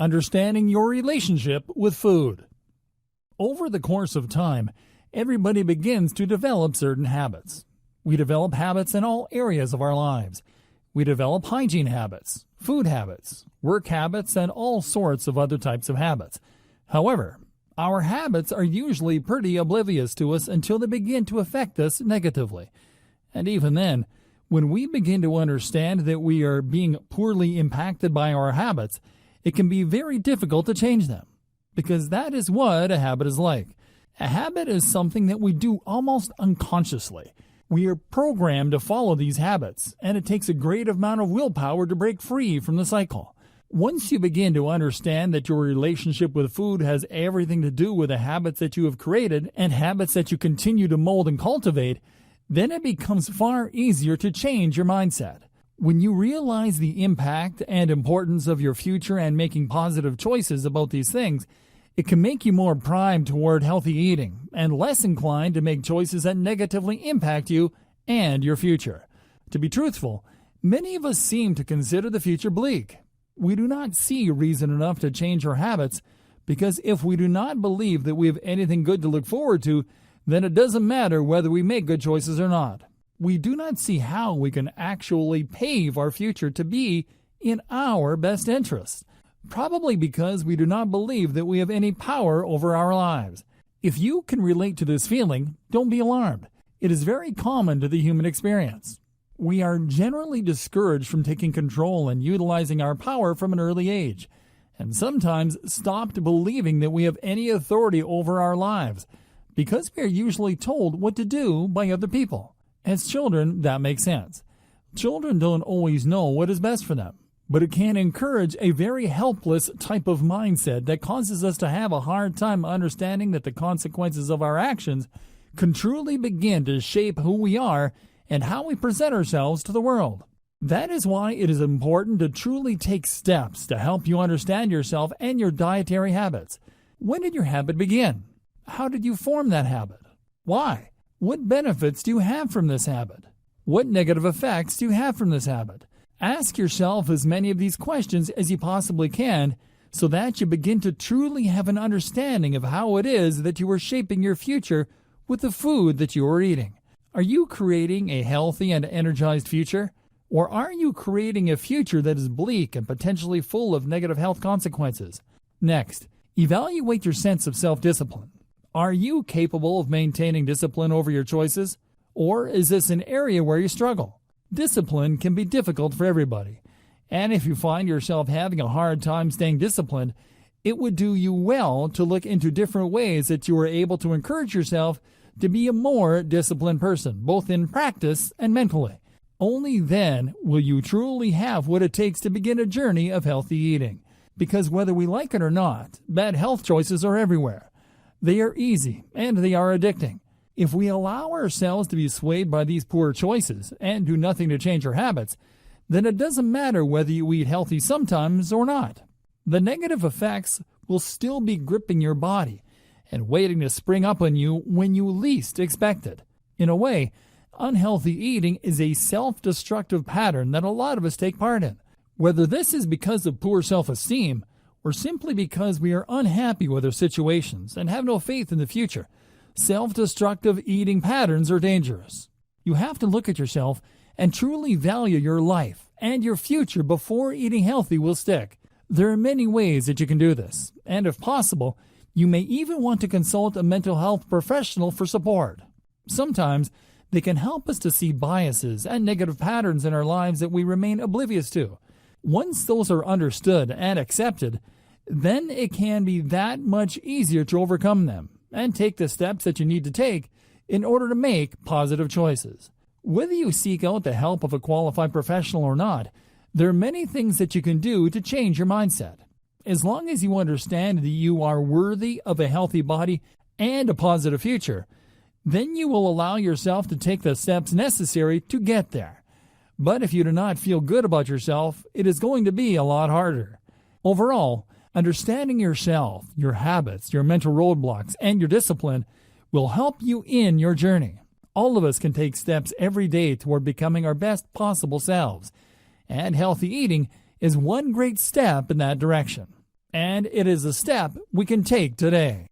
Understanding your relationship with food. Over the course of time, everybody begins to develop certain habits. We develop habits in all areas of our lives. We develop hygiene habits, food habits, work habits, and all sorts of other types of habits. However, our habits are usually pretty oblivious to us until they begin to affect us negatively. And even then, when we begin to understand that we are being poorly impacted by our habits, it can be very difficult to change them, because that is what a habit is like. A habit is something that we do almost unconsciously. We are programmed to follow these habits, and it takes a great amount of willpower to break free from the cycle. Once you begin to understand that your relationship with food has everything to do with the habits that you have created and habits that you continue to mold and cultivate, then it becomes far easier to change your mindset. When you realize the impact and importance of your future and making positive choices about these things, it can make you more primed toward healthy eating and less inclined to make choices that negatively impact you and your future. To be truthful, many of us seem to consider the future bleak. We do not see reason enough to change our habits, because if we do not believe that we have anything good to look forward to, then it doesn't matter whether we make good choices or not. We do not see how we can actually pave our future to be in our best interest. Probably because we do not believe that we have any power over our lives. If you can relate to this feeling, don't be alarmed. It is very common to the human experience. We are generally discouraged from taking control and utilizing our power from an early age, and sometimes stopped believing that we have any authority over our lives, because we are usually told what to do by other people. As children, that makes sense. Children don't always know what is best for them, but it can encourage a very helpless type of mindset that causes us to have a hard time understanding that the consequences of our actions can truly begin to shape who we are and how we present ourselves to the world. That is why it is important to truly take steps to help you understand yourself and your dietary habits. When did your habit begin? How did you form that habit? Why? What benefits do you have from this habit? What negative effects do you have from this habit? Ask yourself as many of these questions as you possibly can, so that you begin to truly have an understanding of how it is that you are shaping your future with the food that you are eating. Are you creating a healthy and energized future? Or are you creating a future that is bleak and potentially full of negative health consequences? Next, evaluate your sense of self-discipline. Are you capable of maintaining discipline over your choices? Or is this an area where you struggle? Discipline can be difficult for everybody, and if you find yourself having a hard time staying disciplined, it would do you well to look into different ways that you are able to encourage yourself to be a more disciplined person, both in practice and mentally. Only then will you truly have what it takes to begin a journey of healthy eating, because whether we like it or not, bad health choices are everywhere. They are easy, and they are addicting. If we allow ourselves to be swayed by these poor choices and do nothing to change our habits, then it doesn't matter whether you eat healthy sometimes or not. The negative effects will still be gripping your body and waiting to spring up on you when you least expect it. In a way, unhealthy eating is a self-destructive pattern that a lot of us take part in. Whether this is because of poor self-esteem or simply because we are unhappy with our situations and have no faith in the future, self-destructive eating patterns are dangerous. You have to look at yourself and truly value your life and your future before eating healthy will stick. There are many ways that you can do this, and if possible, you may even want to consult a mental health professional for support. Sometimes they can help us to see biases and negative patterns in our lives that we remain oblivious to. Once those are understood and accepted, then it can be that much easier to overcome them and take the steps that you need to take in order to make positive choices. Whether you seek out the help of a qualified professional or not, there are many things that you can do to change your mindset. As long as you understand that you are worthy of a healthy body and a positive future, then you will allow yourself to take the steps necessary to get there. But if you do not feel good about yourself, it is going to be a lot harder. Overall, understanding yourself, your habits, your mental roadblocks, and your discipline will help you in your journey. All of us can take steps every day toward becoming our best possible selves, and healthy eating is one great step in that direction. And it is a step we can take today.